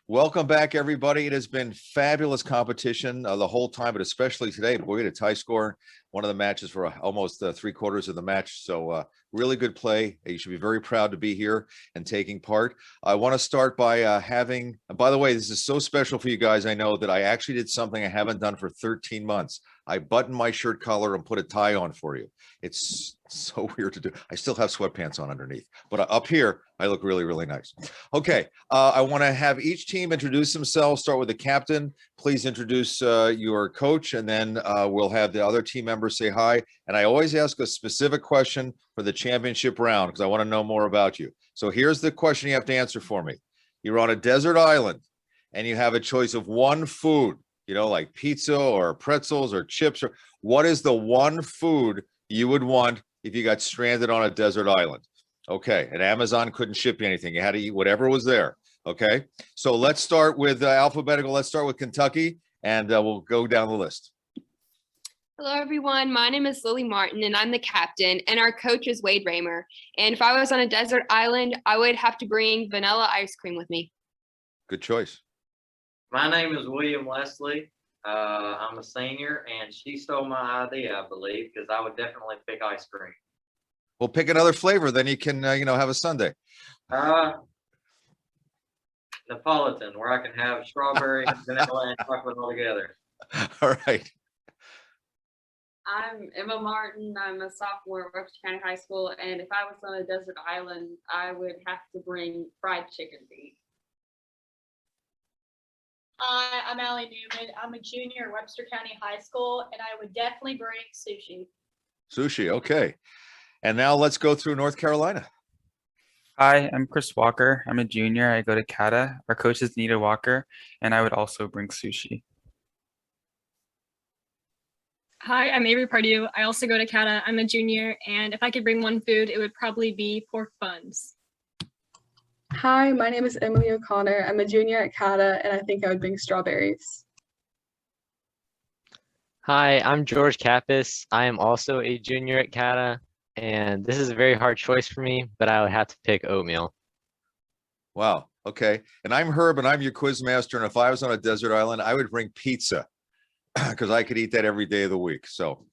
Welcome back, everybody. It has been fabulous competition the whole time, but especially today. Boy, we had a tie score. One of the matches for almost 3/4 of the match. So really good play. You should be very proud to be here and taking part. I want to start by by the way, this is so special for you guys. I know that I actually did something I haven't done for 13 months. I buttoned my shirt collar and put a tie on for you. It's so weird to do. I still have sweatpants on underneath, but up here, I look really, really nice. Okay, I want to have each team introduce themselves. Start with the captain. Please introduce your coach, and then we'll have the other team members say hi. And I always ask a specific question for the championship round because I want to know more about you. So here's the question you have to answer for me. You're on a desert island, and you have a choice of one food, like pizza or pretzels or chips. Or what is the one food you would want if you got stranded on a desert island? Okay, and Amazon couldn't ship you anything. You had to eat whatever was there. Okay, so let's start with alphabetical. Let's start with Kentucky, and we'll go down the list. Hello, everyone. My name is Lily Martin, and I'm the captain, and our coach is Wade Raymer. And if I was on a desert island, I would have to bring vanilla ice cream with me. Good choice. My name is William Leslie. I'm a senior, and she stole my idea, I believe, because I would definitely pick ice cream. Well, pick another flavor, then you can, have a sundae. Napolitan, where I can have strawberry, vanilla, and chocolate all together. All right. I'm Emma Martin. I'm a sophomore at Webster County High School, and if I was on a desert island, I would have to bring fried chicken feet. Hi, I'm Allie Newman. I'm a junior at Webster County High School, and I would definitely bring sushi. Sushi, okay. And now let's go through North Carolina. Hi, I'm Chris Walker. I'm a junior. I go to CATA. Our coach is Nita Walker, and I would also bring sushi. Hi, I'm Avery Pardue. I also go to CATA. I'm a junior, and if I could bring one food, it would probably be pork buns. Hi, my name is Emily O'Connor. I'm a junior at CATA, and I think I would bring strawberries. Hi, I'm George Kappas. I am also a junior at CATA, and this is a very hard choice for me, but I would have to pick oatmeal. Wow, okay. And I'm Herb, and I'm your quiz master, and if I was on a desert island, I would bring pizza because I could eat that every day of the week. So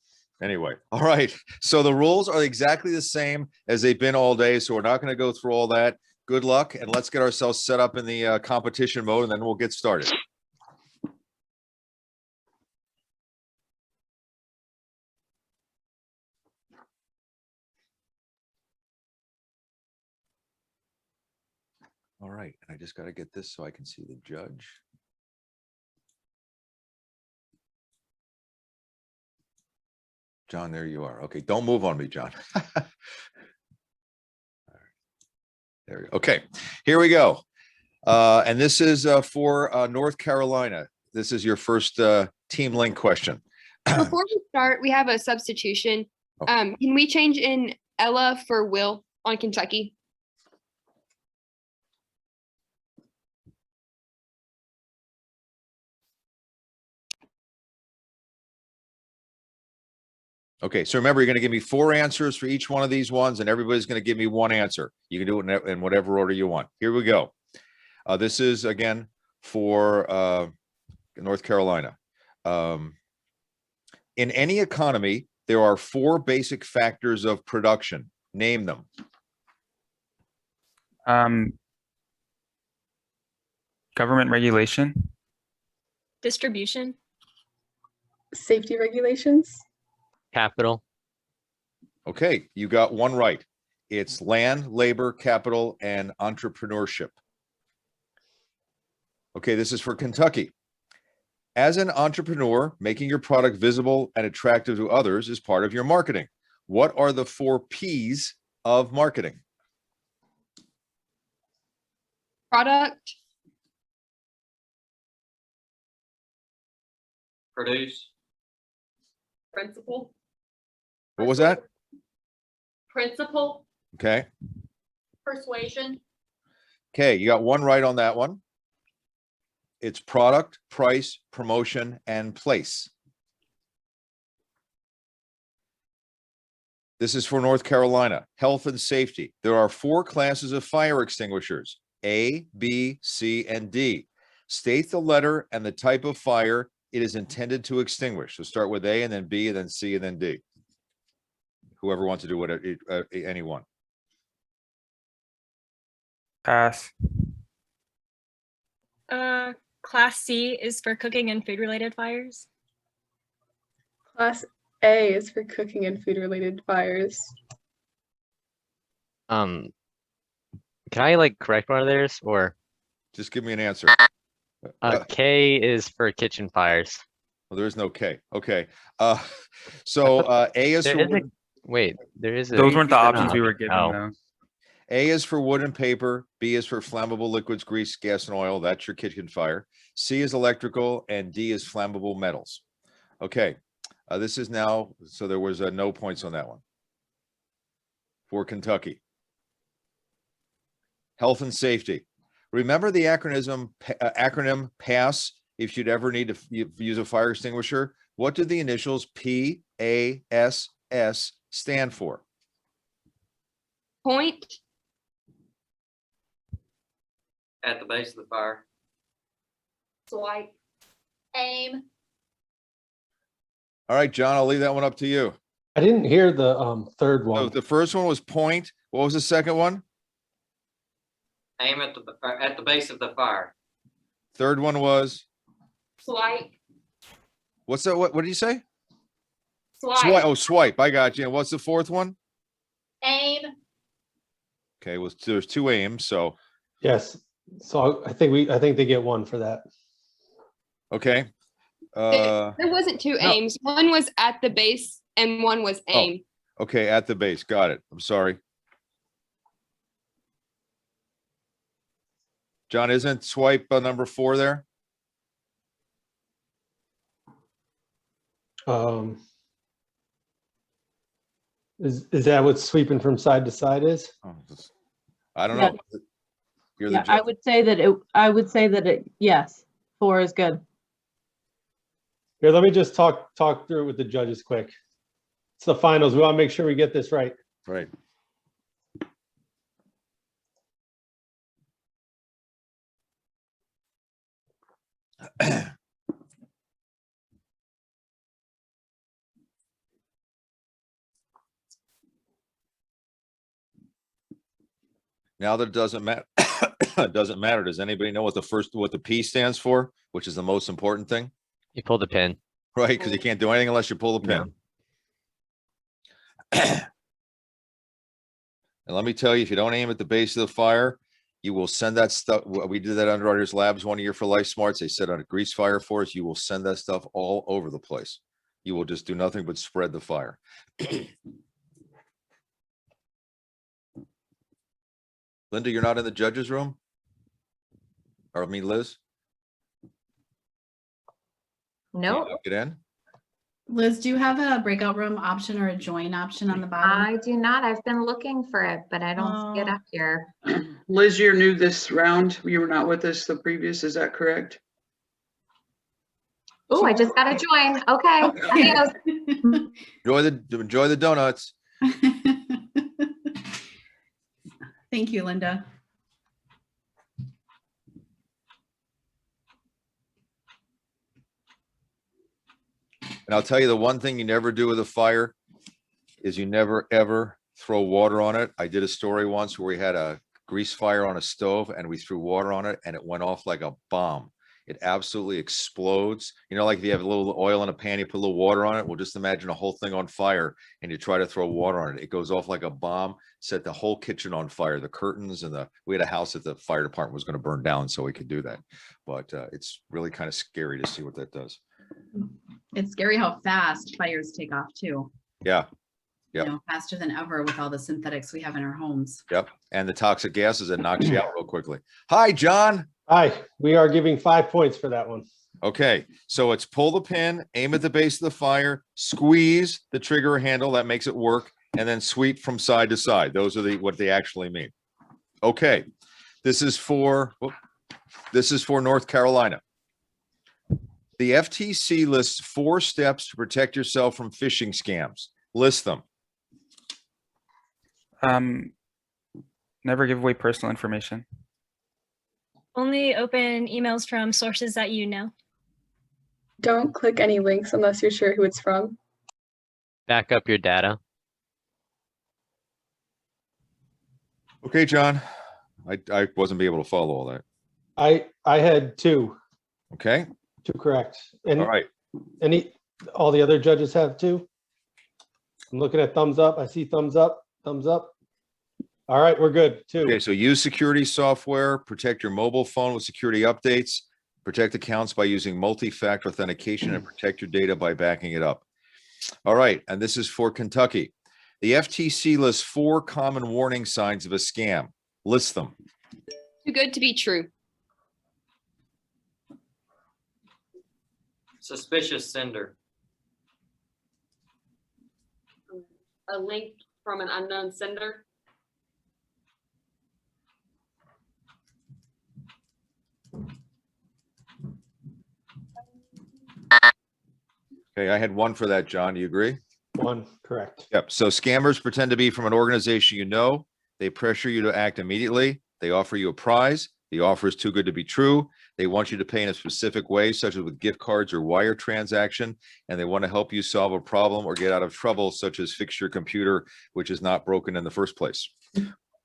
anyway, all right. So the rules are exactly the same as they've been all day, so we're not going to go through all that. Good luck, and let's get ourselves set up in the competition mode, and then we'll get started. All right, and I just got to get this so I can see the judge. John, there you are. Okay, don't move on me, John. There we go. Okay, here we go. And this is for North Carolina. This is your first team link question. Before we start, we have a substitution. Can we change in Ella for Will on Kentucky? Okay, so remember, you're going to give me 4 answers for each one of these ones, and everybody's going to give me 1 answer. You can do it in whatever order you want. Here we go. This is, again, for North Carolina. In any economy, there are 4 basic factors of production. Name them. Government regulation. Distribution. Safety regulations. Capital. Okay, you got 1 right. It's land, labor, capital, and entrepreneurship. Okay, this is for Kentucky. As an entrepreneur, making your product visible and attractive to others is part of your marketing. What are the 4 P's of marketing? Product. Produce. Principal. What was that? Principal. Okay. Persuasion. Okay, you got 1 right on that one. It's product, price, promotion, and place. This is for North Carolina. Health and safety. There are 4 classes of fire extinguishers: A, B, C, and D. State the letter and the type of fire it is intended to extinguish. So start with A and then B and then C and then D. Whoever wants to do whatever, anyone. Pass. Class C is for cooking and food related fires. Class A is for cooking and food related fires. Can I like correct one of theirs or Just give me an answer. K is for kitchen fires? Well, there is no K. Okay. So A is There for is a, wood, wait, there is a. Those weren't the they're options not. we were given Oh. though. A is for wood and paper. B is for flammable liquids, grease, gas, and oil. That's your kitchen fire. C is electrical, and D is flammable metals. Okay. This is now, so there was no points on that one for Kentucky. Health and safety. Remember the acronym PASS if you'd ever need to use a fire extinguisher. What do the initials PASS stand for? Point. At the base of the fire. Swipe. Aim. All right, John, I'll leave that one up to you. I didn't hear the third So one. the first one was point. What was the second one? Aim at the base of the fire. Third one was, Swipe. what's that? What did you say? Swipe. Swipe. Oh, swipe. I got you. And what's the fourth one? Aim. Okay, well, there's two aims. So, Yes. So I think they get one for that. okay. There wasn't two no. aims. One was at the base and one was aim. Okay, at the base. Got it. I'm sorry. John, isn't swipe number 4 there? Is that what sweeping from side to side is? Oh, I don't Yeah. know. You're Yeah, the I judge. would say that it, yes, 4 is good. Here, let me just talk through it with the judges quick. It's the finals. We want to make sure we get this right. Right. Now that it doesn't matter, it doesn't matter. Does anybody know what the P stands for, which is the most important thing? You pull the pin. Right, because you can't do anything unless you pull the pin. And let me tell you, if you don't aim at the base of the fire, you will send that stuff. We did that under Underwriters Labs 1 year for LifeSmarts. They set on a grease fire for us. You will send that stuff all over the place. You will just do nothing but spread the fire. Linda, you're not in the judges room? Or I mean, Liz? No, Get in? Liz, do you have a breakout room option or a join option on the bottom? I do not. I've been looking for it, but I don't see it up here. Liz, you're new this round. You were not with us the previous, is that correct? Oh, I just got to join. Okay. Adios. Enjoy the donuts. Thank you, Linda. And I'll tell you, the one thing you never do with a fire is you never, ever throw water on it. I did a story once where we had a grease fire on a stove and we threw water on it and it went off like a bomb. It absolutely explodes. You know, like if you have a little oil in a pan, you put a little water on it. Well, just imagine a whole thing on fire and you try to throw water on it. It goes off like a bomb, set the whole kitchen on fire, the curtains and we had a house that the fire department was going to burn down so we could do that. But it's really kind of scary to see what that does. It's scary how fast fires take off too. Yeah. You know, faster than ever with all the synthetics we have in our homes. Yep. And the toxic gases that knocks you out real quickly. Hi, John. Hi, we are giving 5 points for that one. Okay, so it's pull the pin, aim at the base of the fire, squeeze the trigger handle, that makes it work, and then sweep from side to side. Those are what they actually mean. Okay, this is for North Carolina. The FTC lists 4 steps to protect yourself from phishing scams. List them. Never give away personal information. Only open emails from sources that you know. Don't click any links unless you're sure who it's from. Back up your data. Okay, John. I wasn't able to follow all that. I had two Okay. correct. And All right. all the other judges have two? I'm looking at thumbs up. I see thumbs up, thumbs up. All right, we're good. Two. Okay, so use security software, protect your mobile phone with security updates, protect accounts by using multi-factor authentication, and protect your data by backing it up. All right, and this is for Kentucky. The FTC lists 4 common warning signs of a scam. List them. Too good to be true. Suspicious sender. A link from an unknown sender. Okay, I had one for that, John. Do you agree? One, correct. Yep. So scammers pretend to be from an organization you know. They pressure you to act immediately. They offer you a prize. The offer is too good to be true. They want you to pay in a specific way, such as with gift cards or wire transaction, and they want to help you solve a problem or get out of trouble, such as fix your computer, which is not broken in the first place.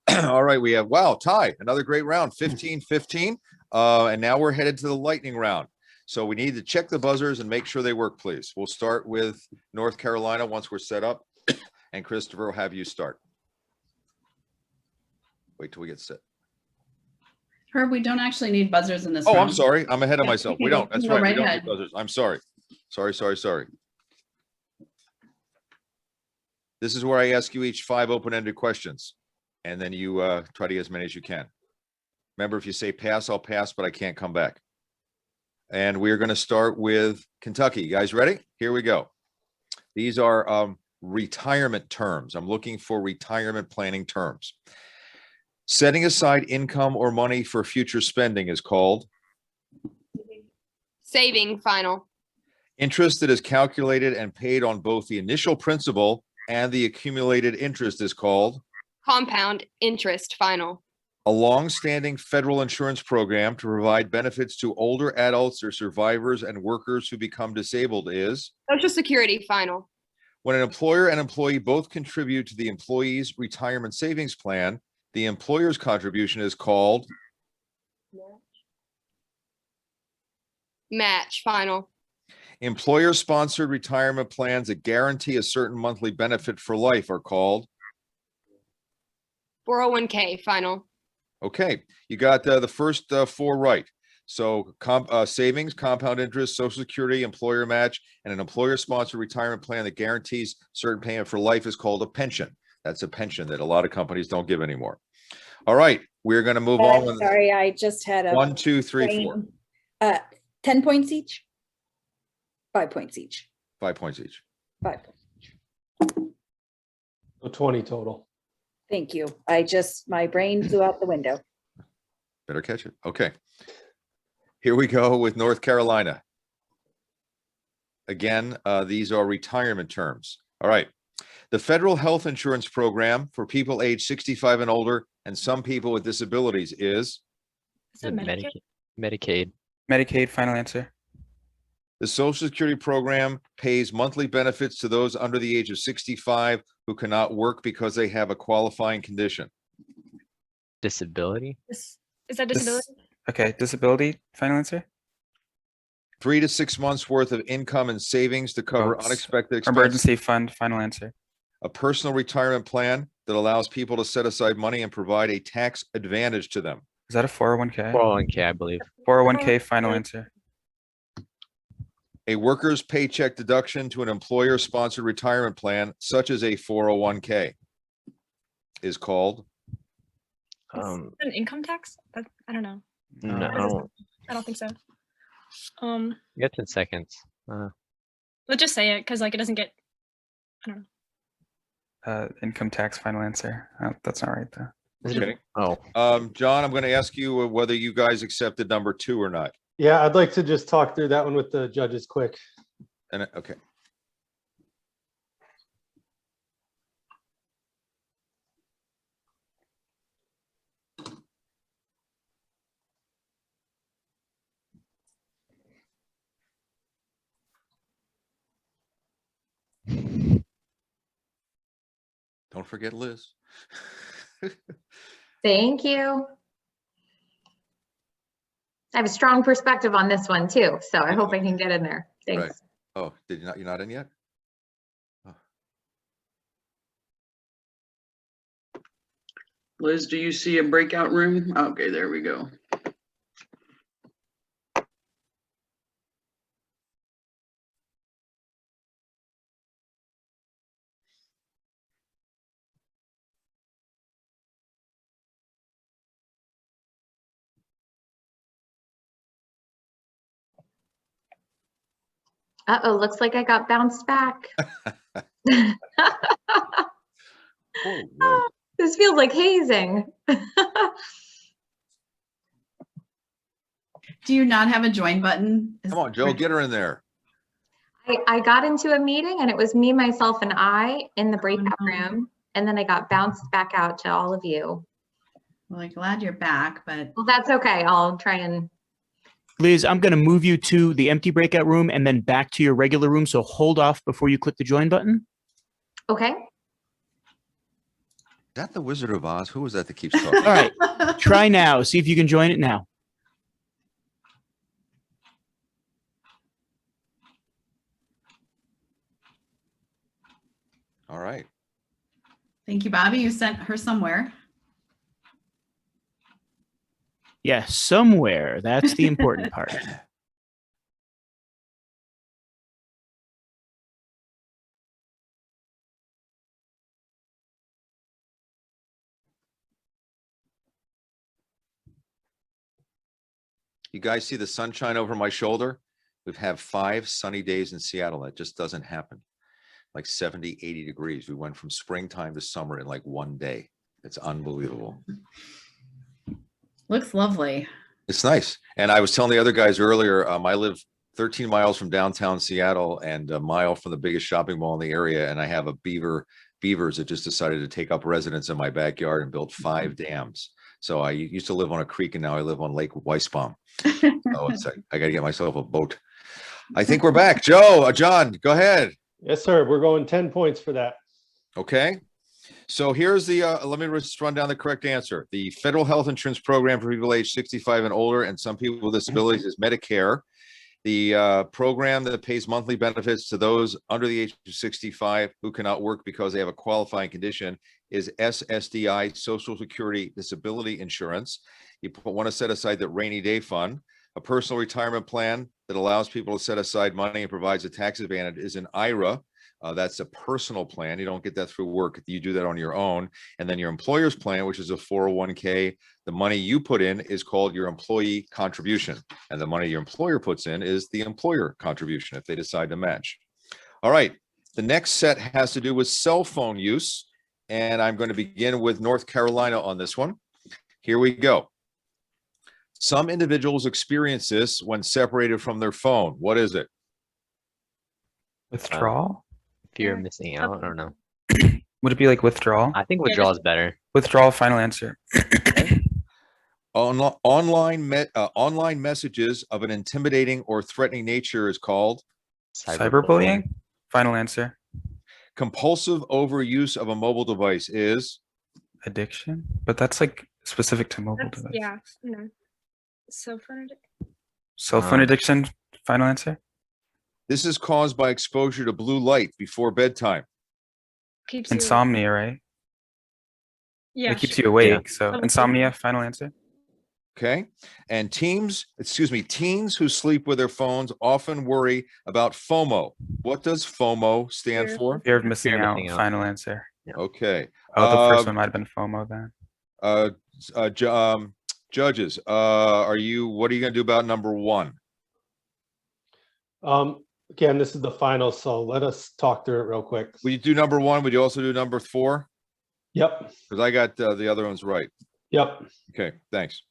All right, we have, wow, tie, another great round, 15-15. And now we're headed to the lightning round. So we need to check the buzzers and make sure they work, please. We'll start with North Carolina once we're set up, and Christopher will have you start. Wait till we get set. Herb, we don't actually need buzzers in this Oh, round. I'm sorry. I'm ahead of Yeah, myself. you We can don't. go- That's you can right. go We right don't need ahead. buzzers. I'm sorry. Sorry. This is where I ask you each 5 open-ended questions, and then you try to get as many as you can. Remember, if you say pass, I'll pass, but I can't come back. And we're going to start with Kentucky. You guys ready? Here we go. These are retirement terms. I'm looking for retirement planning terms. Setting aside income or money for future spending is called Saving final. interest that is calculated and paid on both the initial principal and the accumulated interest is called Compound interest final. a long-standing federal insurance program to provide benefits to older adults or survivors and workers who become disabled is Social Security final. when an employer and employee both contribute to the employee's retirement savings plan, the employer's contribution is called Match final. employer-sponsored retirement plans that guarantee a certain monthly benefit for life are called 401k final. okay. You got the first 4 right. So savings, compound interest, Social Security, employer match, and an employer-sponsored retirement plan that guarantees certain payment for life is called a pension. That's a pension that a lot of companies don't give anymore. All right, we're going to move on with Sorry, I just had a 1, 2, 3, 4. 10 points each. 5 points each. 5 points each. 5. So 20 total. Thank you. My brain flew out the window. Better catch it. Okay. Here we go with North Carolina. Again, these are retirement terms. All right. The federal health insurance program for people age 65 and older and some people with disabilities is Medicaid. Medicaid, final answer. the Social Security program pays monthly benefits to those under the age of 65 who cannot work because they have a qualifying condition. Disability. Is that disability? Okay, disability, final answer. 3 to 6 months worth of income and savings to cover It's unexpected expenses. Emergency fund, final answer. A personal retirement plan that allows people to set aside money and provide a tax advantage to them. Is that a 401k? 401k, I believe. 401k, final answer. A worker's paycheck deduction to an employer-sponsored retirement plan, such as a 401k, is called An income tax? I don't know. No. I don't think so. You got 10 seconds. Let's just say it because like it doesn't get. I don't know. Income tax, final answer. That's not right though. Okay. Oh. John, I'm going to ask you whether you guys accepted number 2 or not. Yeah, I'd like to just talk through that one with the judges quick. And okay. Don't forget Liz. Thank you. I have a strong perspective on this one too, so I hope I can get in there. Thanks. Right. Oh, did you not? You're not in yet? Oh. Liz, do you see a breakout room? Okay, there we go. Uh-oh, looks like I got bounced back. This feels like hazing. Do you not have a join button? Come on, Joe, get her in there. I got into a meeting and it was me, myself, and I in the breakout room. And then I got bounced back out to all of you. Well, I'm glad you're back, but. Well, that's okay. I'll try and. Liz, I'm going to move you to the empty breakout room and then back to your regular room. So hold off before you click the join button. Okay. Is that the Wizard of Oz? Who is that keeps talking? All right. Try now. See if you can join it now. All right. Thank you, Bobby. You sent her somewhere. Yeah, somewhere. That's the important part. You guys see the sunshine over my shoulder? We've had 5 sunny days in Seattle. That just doesn't happen. Like 70, 80 degrees. We went from springtime to summer in like one day. It's unbelievable. Looks lovely. It's nice. And I was telling the other guys earlier, I live 13 miles from downtown Seattle and a mile from the biggest shopping mall in the area. And I have a beavers that just decided to take up residence in my backyard and built 5 dams. So I used to live on a creek and now I live on Lake Weisbaum. So it's like, I got to get myself a boat. I think we're back. Joe, John, go ahead. Yes, sir. We're going 10 points for that. Okay. So here's the, let me just run down the correct answer. The federal health insurance program for people age 65 and older and some people with disabilities is Medicare. The program that pays monthly benefits to those under the age of 65 who cannot work because they have a qualifying condition is SSDI, Social Security Disability Insurance. You want to set aside that rainy day fund. A personal retirement plan that allows people to set aside money and provides a tax advantage is an IRA. That's a personal plan. You don't get that through work. You do that on your own. And then your employer's plan, which is a 401k, the money you put in is called your employee contribution. And the money your employer puts in is the employer contribution if they decide to match. All right. The next set has to do with cell phone use. And I'm going to begin with North Carolina on this one. Here we go. Some individuals experience this when separated from their phone. What is it? Withdrawal? Fear of missing out. I don't know. Would it be like withdrawal? I think withdrawal is better. Withdrawal, final answer. Online messages of an intimidating or threatening nature is called Cyberbullying, final answer. Compulsive overuse of a mobile device is Addiction, but that's like specific to mobile device. Yeah, no. Cell Phone addiction, final answer. This is caused by exposure to blue light before bedtime. Keeps Insomnia, right? Yeah. It keeps you awake. Yeah. So insomnia, final answer. Okay. And teens who sleep with their phones often worry about FOMO. What does FOMO stand for? Fear of missing out, final answer. Okay. Oh, the first one might have been FOMO then. Judges, what are you going to do about number 1? Again, this is the final, so let us talk through it real quick. Will you do number 1? Would you also do number 4? Yep. Because I got the other ones right. Yep. Okay, thanks.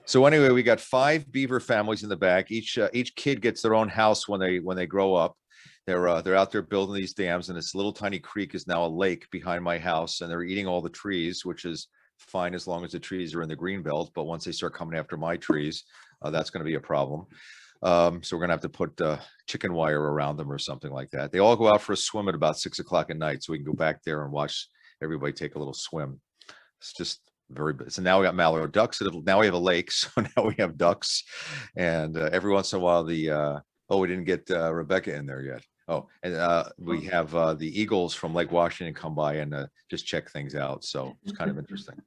So anyway, we got 5 beaver families in the back. Each kid gets their own house when they grow up. They're out there building these dams, and this little tiny creek is now a lake behind my house, and they're eating all the trees, which is fine as long as the trees are in the green belt. But once they start coming after my trees, that's going to be a problem. So we're going to have to put chicken wire around them or something like that. They all go out for a swim at about 6 o'clock at night, so we can go back there and watch everybody take a little swim. It's just very good. So now we got mallard ducks. Now we have a lake, so now we have ducks, and every once in a while we didn't get Rebecca in there yet. Oh, and we have the eagles from Lake Washington come by and just check things out. So it's kind of interesting.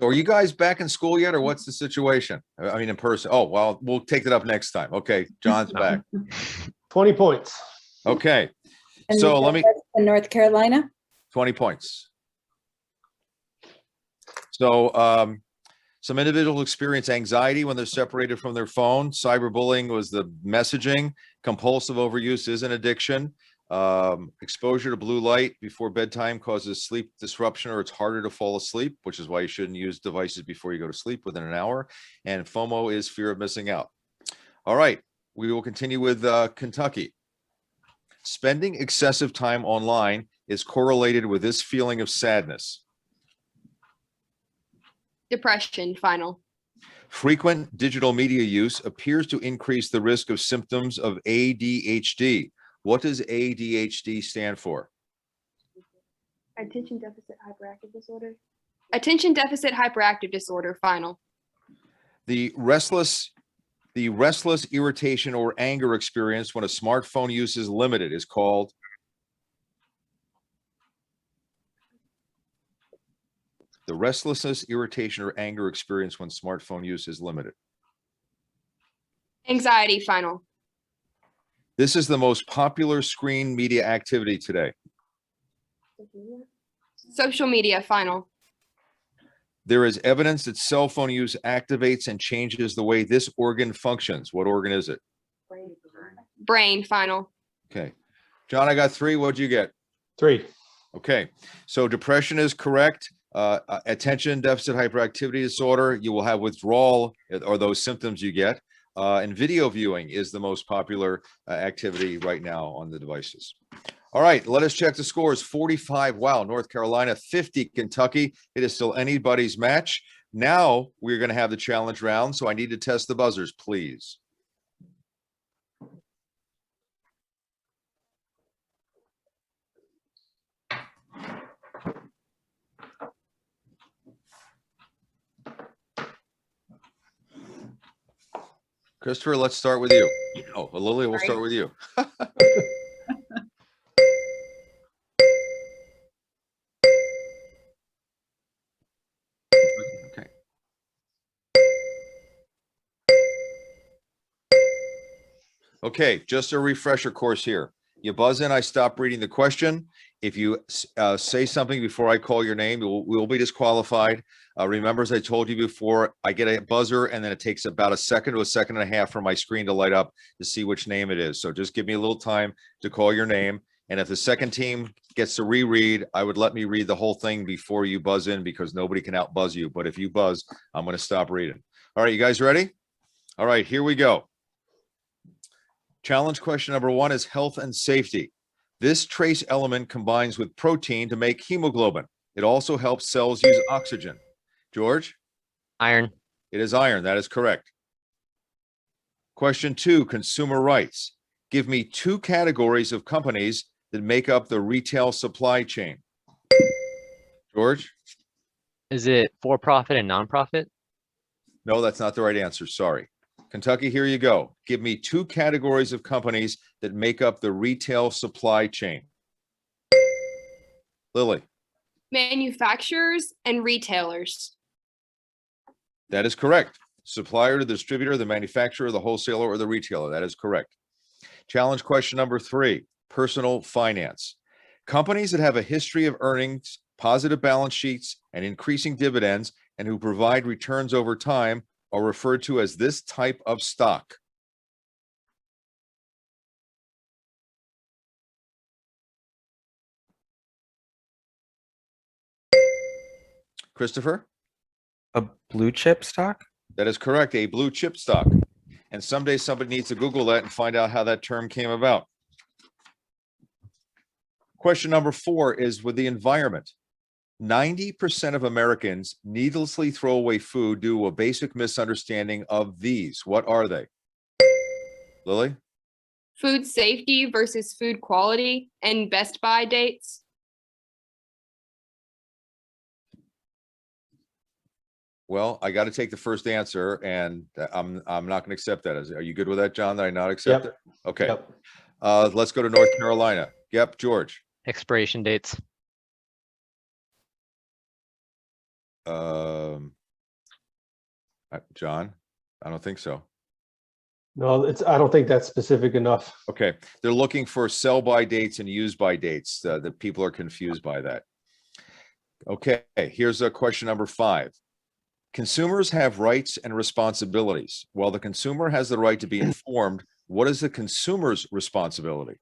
So are you guys back in school yet, or what's the situation? I mean, in person? Oh, well, we'll take it up next time. Okay, John's back. 20 points. Okay, And so you let said me, that's in North Carolina? 20 points. So some individuals experience anxiety when they're separated from their phone. Cyberbullying was the messaging. Compulsive overuse is an addiction. Exposure to blue light before bedtime causes sleep disruption, or it's harder to fall asleep, which is why you shouldn't use devices before you go to sleep within an hour. And FOMO is fear of missing out. All right, we will continue with Kentucky. Spending excessive time online is correlated with this feeling of sadness. Depression, final. Frequent digital media use appears to increase the risk of symptoms of ADHD. What does ADHD stand for? Attention deficit hyperactive disorder. Attention deficit hyperactive disorder, final. The restless irritation or anger experience when a smartphone use is limited is called? The restlessness, irritation, or anger experience when smartphone use is limited. Anxiety, final. This is the most popular screen media activity today. Social media, final. There is evidence that cell phone use activates and changes the way this organ functions. What organ is it? Brain, final. Okay. John, I got 3. What'd you get? 3. Okay. So depression is correct. Attention deficit hyperactivity disorder, you will have withdrawal or those symptoms you get. And video viewing is the most popular activity right now on the devices. All right, let us check the scores. 45, wow, North Carolina, 50, Kentucky. It is still anybody's match. Now we're going to have the challenge round, so I need to test the buzzers, please. Christopher, let's start with you. Oh, Lily, we'll start with you. Okay. Okay, just a refresher course here. You buzz in, I stop reading the question. If you say something before I call your name, we will be disqualified. Remember, as I told you before, I get a buzzer and then it takes about a second to a second and a half for my screen to light up to see which name it is. So just give me a little time to call your name. And if the second team gets to reread, I would let me read the whole thing before you buzz in, because nobody can outbuzz you. But if you buzz, I'm going to stop reading. All right, you guys ready? All right, here we go. Challenge question number 1 is health and safety. This trace element combines with protein to make hemoglobin. It also helps cells use oxygen. George? Iron. It is iron. That is correct. Question 2, consumer rights. Give me 2 categories of companies that make up the retail supply chain. George? Is it for-profit and non-profit? No, that's not the right answer. Sorry. Kentucky, here you go. Give me 2 categories of companies that make up the retail supply chain. Lily? Manufacturers and retailers. That is correct. Supplier to the distributor, the manufacturer, the wholesaler, or the retailer. That is correct. Challenge question number 3, personal finance. Companies that have a history of earnings, positive balance sheets, and increasing dividends, and who provide returns over time are referred to as this type of stock. Christopher? A blue chip stock? That is correct, a blue chip stock. And someday somebody needs to Google that and find out how that term came about. Question number 4 is with the environment. 90% of Americans needlessly throw away food due to a basic misunderstanding of these. What are they? Lily? Food safety versus food quality and best by dates. Well, I got to take the first answer, and I'm not going to accept that. Are you good with that, John? That I not accept it? Okay. Yep. Let's go to North Carolina. Yep, George. Expiration dates. John, I don't think so. No, I don't think that's specific enough. Okay, they're looking for sell by dates and use by dates. That people are confused by that. Okay, here's a question number 5. Consumers have rights and responsibilities. While the consumer has the right to be informed, what is the consumer's responsibility?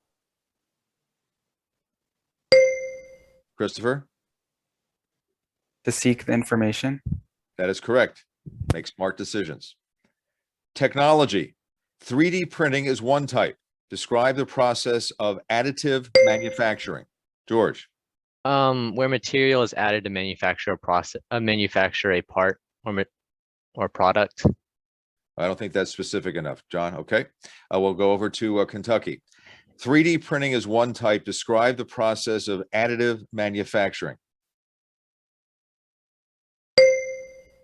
Christopher? To seek the information. That is correct. Make smart decisions. Technology. 3D printing is one type. Describe the process of additive manufacturing. George. Where material is added to manufacture a part or product. I don't think that's specific enough. John, okay. We'll go over to Kentucky. 3D printing is one type. Describe the process of additive manufacturing.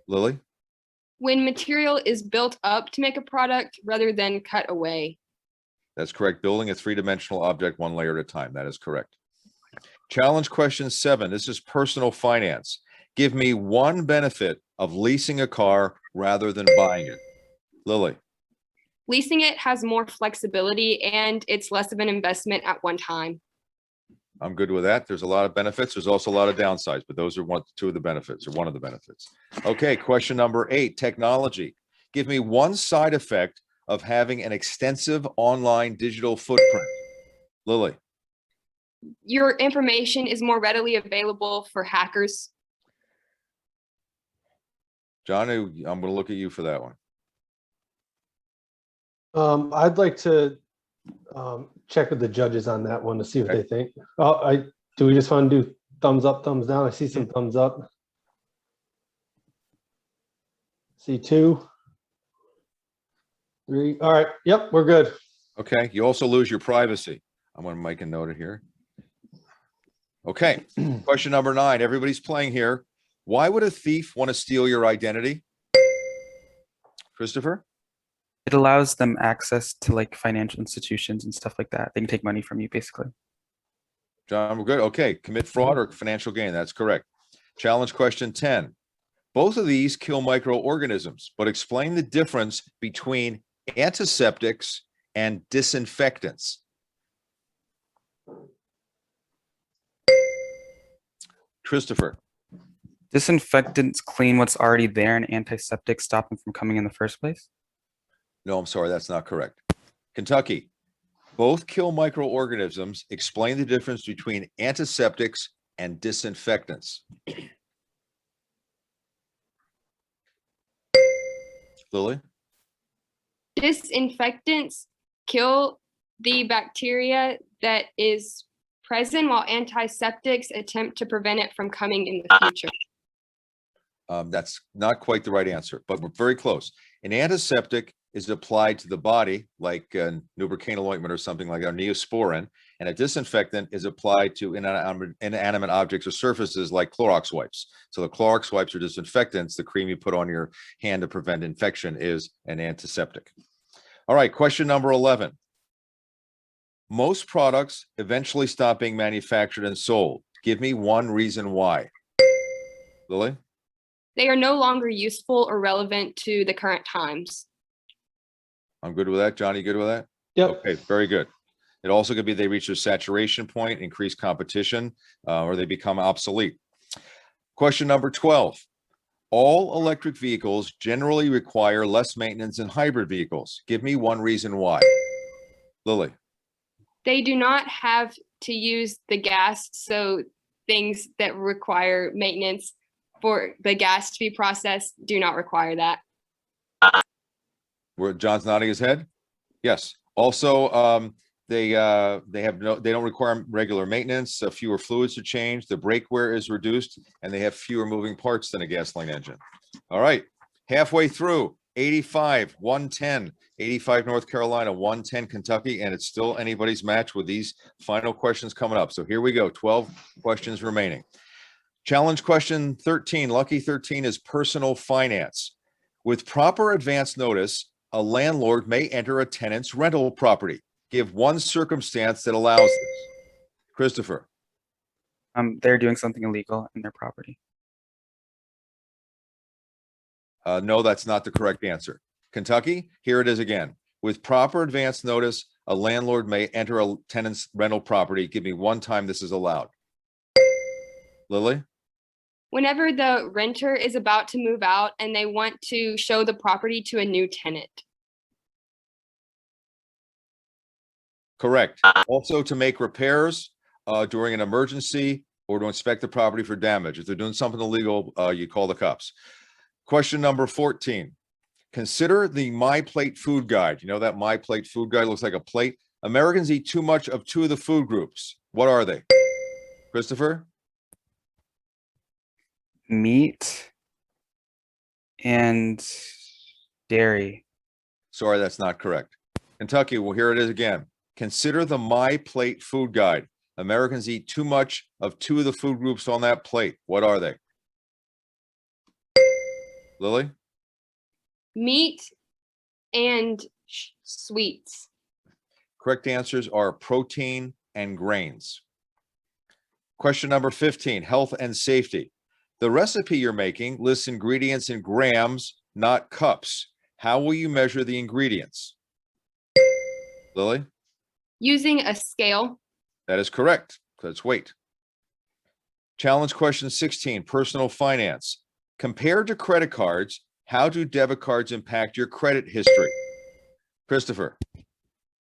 Lily? When material is built up to make a product rather than cut away. That's correct. Building a three-dimensional object one layer at a time. That is correct. Challenge question 7. This is personal finance. Give me one benefit of leasing a car rather than buying it. Lily? Leasing it has more flexibility and it's less of an investment at one time. I'm good with that. There's a lot of benefits. There's also a lot of downsides, but those are two of the benefits, or one of the benefits. Okay, question number 8, technology. Give me one side effect of having an extensive online digital footprint. Lily? Your information is more readily available for hackers. John, I'm going to look at you for that one. I'd like to check with the judges on that one to see what they think. Do we just want to do thumbs up, thumbs down? I see some thumbs up. See 2, 3. All right. Yep, we're good. Okay. You also lose your privacy. I'm going to make a note of here. Okay. Question number 9. Everybody's playing here. Why would a thief want to steal your identity? Christopher? It allows them access to like financial institutions and stuff like that. They can take money from you basically. John, we're good. Okay. Commit fraud or financial gain. That's correct. Challenge question 10. Both of these kill microorganisms, but explain the difference between antiseptics and disinfectants. Christopher? Disinfectants clean what's already there and antiseptics stop them from coming in the first place. No, I'm sorry. That's not correct. Kentucky. Both kill microorganisms. Explain the difference between antiseptics and disinfectants. Lily? Disinfectants kill the bacteria that is present, while antiseptics attempt to prevent it from coming in the future. That's not quite the right answer, but we're very close. An antiseptic is applied to the body, like novocaine ointment or something like that, or Neosporin, and a disinfectant is applied to inanimate objects or surfaces like Clorox wipes. So the Clorox wipes are disinfectants. The cream you put on your hand to prevent infection is an antiseptic. All right, question number 11. Most products eventually stop being manufactured and sold. Give me one reason why. Lily? They are no longer useful or relevant to the current times. I'm good with that. Johnny, good with that? Yep. Okay, very good. It also could be they reach their saturation point, increase competition, or they become obsolete. Question number 12. All electric vehicles generally require less maintenance than hybrid vehicles. Give me one reason why. Lily? They do not have to use the gas, so things that require maintenance for the gas to be processed do not require that. Where John's nodding his head? Yes. Also, they don't require regular maintenance, fewer fluids are changed, the brake wear is reduced, and they have fewer moving parts than a gasoline engine. All right, halfway through, 85, 110, 85 North Carolina, 110 Kentucky, and it's still anybody's match with these final questions coming up. So here we go, 12 questions remaining. Challenge question 13, lucky 13 is personal finance. With proper advance notice, a landlord may enter a tenant's rental property. Give one circumstance that allows this. Christopher. They're doing something illegal in their property. No, that's not the correct answer. Kentucky, here it is again. With proper advance notice, a landlord may enter a tenant's rental property. Give me one time this is allowed. Lily? Whenever the renter is about to move out and they want to show the property to a new tenant. Correct. Also to make repairs during an emergency or to inspect the property for damage. If they're doing something illegal, you call the cops. Question number 14. Consider the My Plate food guide. You know that My Plate food guide looks like a plate. Americans eat too much of two of the food groups. What are they? Christopher? Meat and dairy. Sorry, that's not correct. Kentucky, well, here it is again. Consider the My Plate food guide. Americans eat too much of two of the food groups on that plate. What are they? Lily? Meat and sweets. Correct answers are protein and grains. Question number 15, health and safety. The recipe you're making lists ingredients in grams, not cups. How will you measure the ingredients? Lily? Using a scale. That is correct. That's weight. Challenge question 16, personal finance. Compared to credit cards, how do debit cards impact your credit history? Christopher?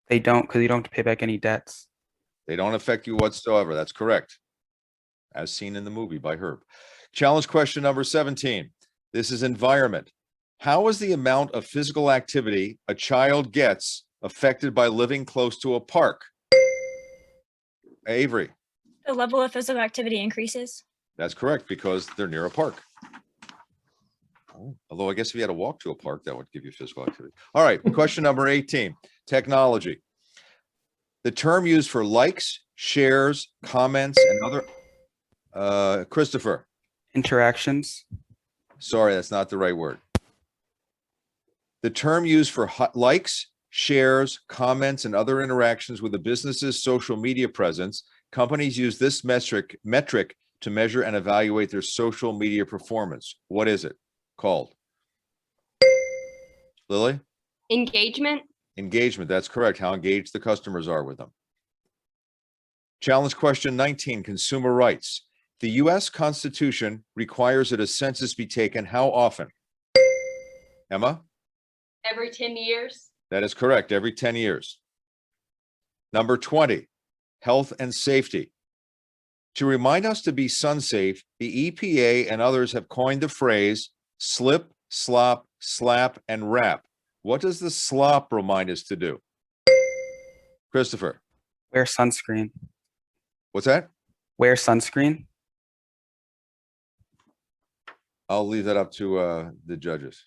They don't, because you don't have to pay back any debts. They don't affect you whatsoever. That's correct. As seen in the movie by Herb. Challenge question number 17. This is environment. How is the amount of physical activity a child gets affected by living close to a park? Avery. The level of physical activity increases. That's correct, because they're near a park. Although I guess if you had to walk to a park, that would give you physical activity. All right, question number 18, technology. The term used for likes, shares, comments, and other, Christopher. Interactions. Sorry, that's not the right word. The term used for likes, shares, comments, and other interactions with a business's social media presence. Companies use this metric to measure and evaluate their social media performance. What is it called? Lily? Engagement. Engagement, that's correct. How engaged the customers are with them. Challenge question 19, consumer rights. The U.S. Constitution requires that a census be taken how often? Emma? Every 10 years. That is correct, every 10 years. Number 20, health and safety. To remind us to be sun safe, the EPA and others have coined the phrase slip, slop, slap, and wrap. What does the slop remind us to do? Christopher? Wear sunscreen. What's that? Wear sunscreen. I'll leave that up to the judges.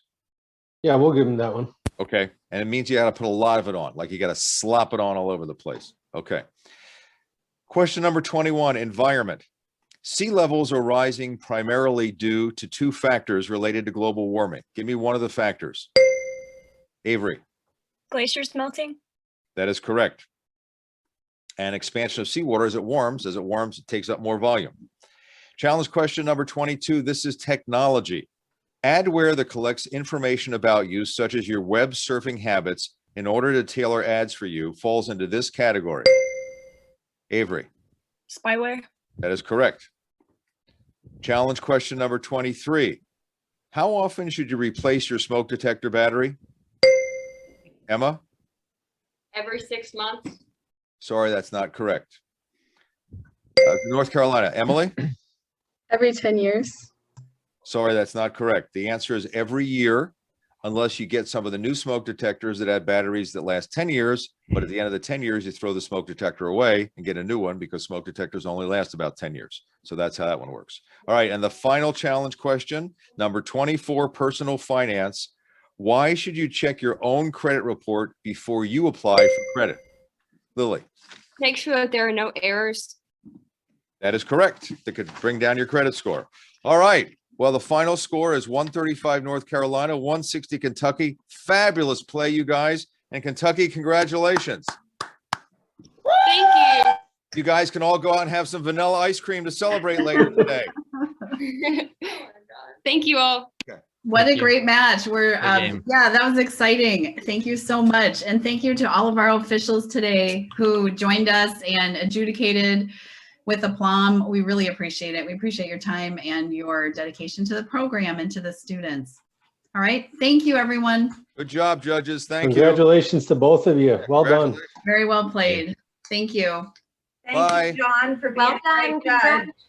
Yeah, we'll give them that one. Okay, and it means you got to put a lot of it on, like you got to slop it on all over the place. Okay. Question number 21, environment. Sea levels are rising primarily due to two factors related to global warming. Give me one of the factors. Avery. Glaciers melting. That is correct. And expansion of seawater as it warms, it takes up more volume. Challenge question number 22. This is technology. Adware that collects information about you, such as your web surfing habits, in order to tailor ads for you, falls into this category. Avery. Spyware. That is correct. Challenge question number 23. How often should you replace your smoke detector battery? Emma? Every 6 months. Sorry, that's not correct. North Carolina. Emily? Every 10 years. Sorry, that's not correct. The answer is every year, unless you get some of the new smoke detectors that have batteries that last 10 years. But at the end of the 10 years, you throw the smoke detector away and get a new one because smoke detectors only last about 10 years. So that's how that one works. All right. And the final challenge question, number 24, personal finance. Why should you check your own credit report before you apply for credit? Lily. Make sure that there are no errors. That is correct. That could bring down your credit score. All right. Well, the final score is 135 North Carolina, 160 Kentucky. Fabulous play, you guys. And Kentucky, congratulations. Thank you. You guys can all go out and have some vanilla ice cream to celebrate later today. Thank you all. What Thank a you. great match. We're, game. yeah, that was exciting. Thank you so much. And thank you to all of our officials today who joined us and adjudicated with aplomb. We really appreciate it. We appreciate your time and your dedication to the program and to the students. All right. Thank you, everyone. Good job, judges. Thank you. Congratulations to both of you. Well done. Very well played. Thank you. Bye. Thank you, John, for being Well a great done. judge. Congrats.